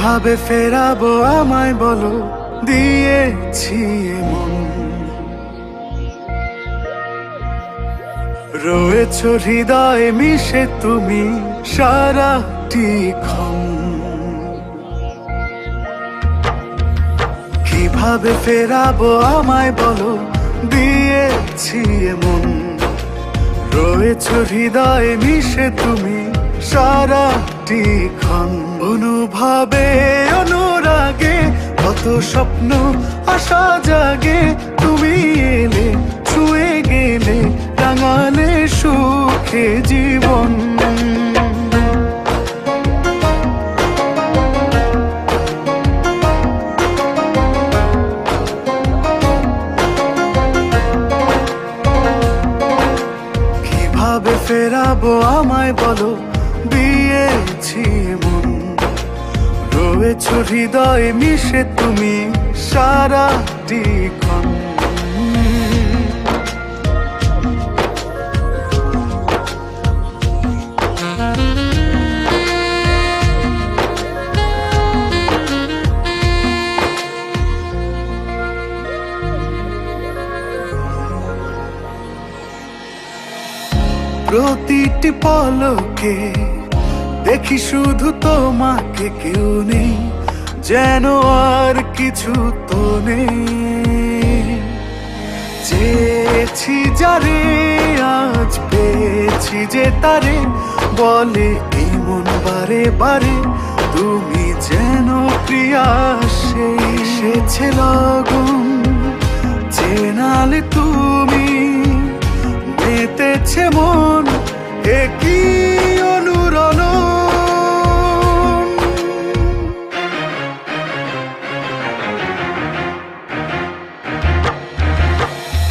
কিভাবে ফেরাবো আমায় বলো, দিয়েছি মন। রয়েছো হৃদয়ে মিশে তুমি সারাটি ক্ষণ। কিভাবে ফেরাবো আমায় বলো, দিয়েছি মন। রয়েছো হৃদয়ে মিশে তুমি সারাটি ক্ষণ। অনুভবে অনুরাগে কত স্বপ্ন আশা জাগে, তুমি এলে ছুঁয়ে গেলে রাঙালে সুখে জীবন। কিভাবে ফেরাবো আমায় বলো, দিয়েছি মন। রয়েছো হৃদয়ে মিশে তুমি সারাটি ক্ষণ। প্রতিটি পলকে দেখি শুধু তোমাকে, কেউ নেই যেন আর কিছু তো নেই। চেয়েছি যারে আজ পেয়েছি যে তারে, বলে এই মন বারে বারে তুমি যেন প্রিয়া। সেই এসেছে লগন চেনালে তুমি, মেতেছে মন একই অনুরণ।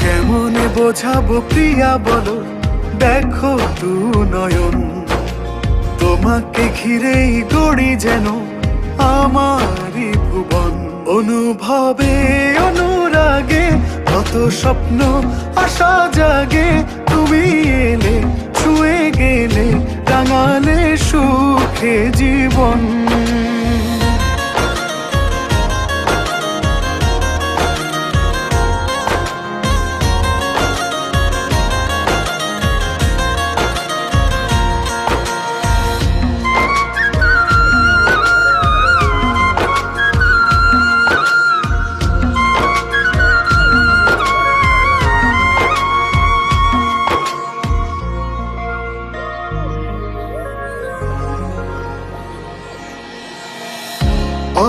কেমনে বোঝাবো প্রিয়া বলো, দেখো তু নয়ন। তোমাকে ঘিরেই গড়ি যেন আমারই ভুবন। অনুভবে অনুরাগে কত স্বপ্ন আশা জাগে, তুমি এলে ছুঁয়ে গেলে রাঙালে সুখে জীবন।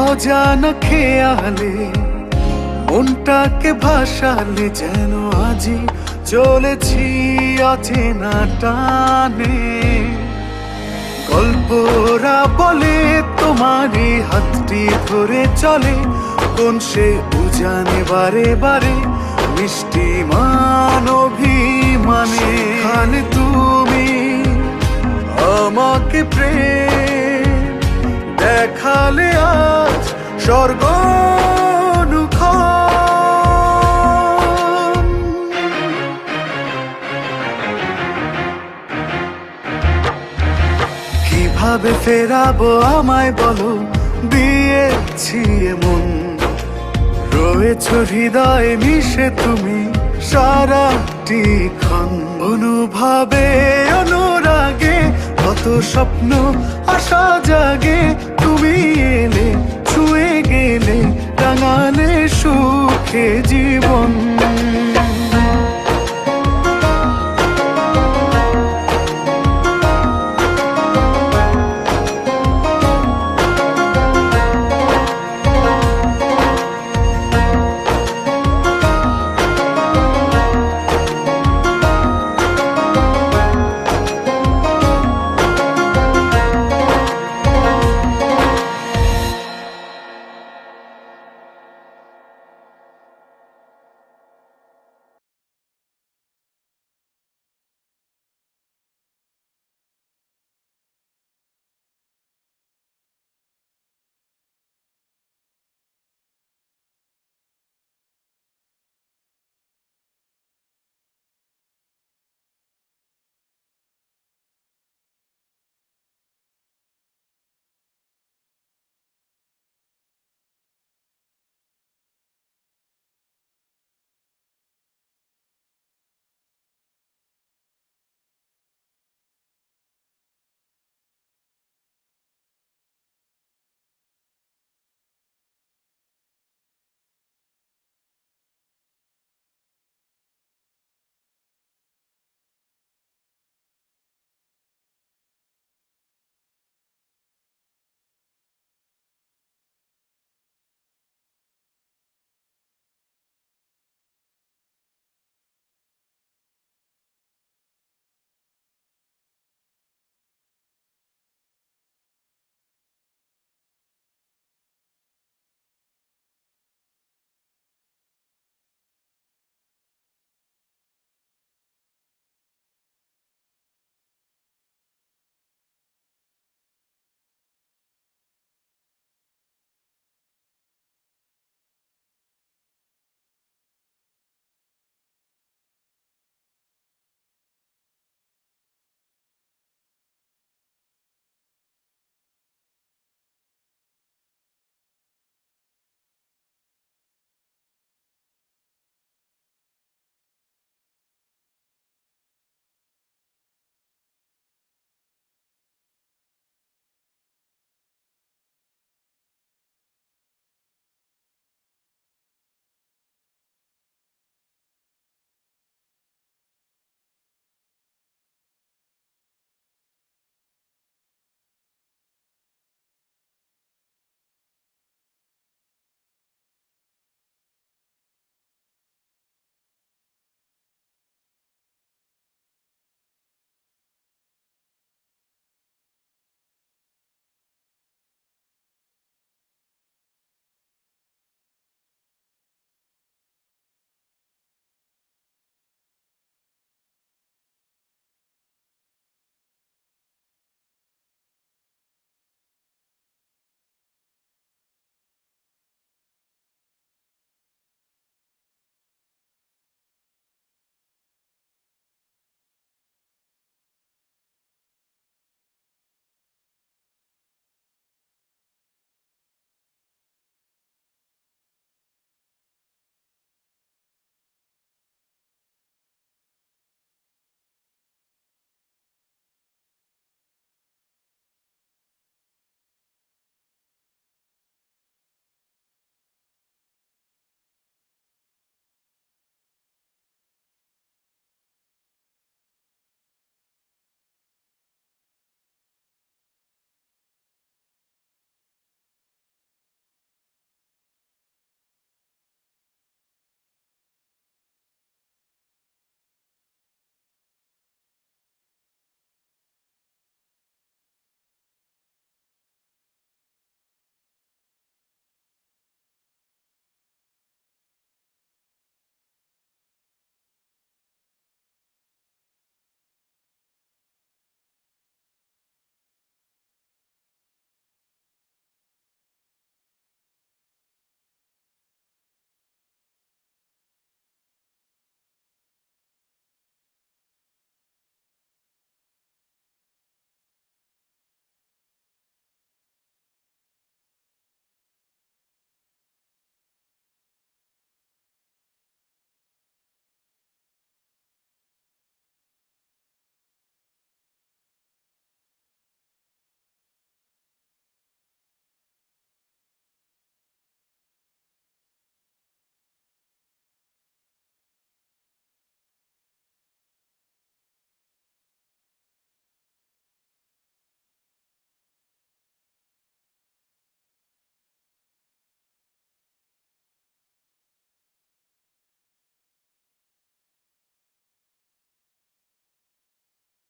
অজানা খেয়ালে মনটাকে ভাসালে, যেন আজি চলেছি অচেনা টানে। গল্পরা বলে তোমারই হাতটি ধরে চলে, কোন সে উজানে বারে বারে মিষ্টি মান অভিমানে। খালে তুমি আমাকে প্রেম দেখালে আজ স্বর্গ অনুক্ষণ। কিভাবে ফেরাবো আমায় বলো, দিয়েছি মন। রয়েছো হৃদয়ে মিশে তুমি সারাটি ক্ষণ। অনুভবে অনুরাগে কত স্বপ্ন আশা জাগে, তুমি এলে ছুঁয়ে গেলে রাঙালে সুখে জীবন।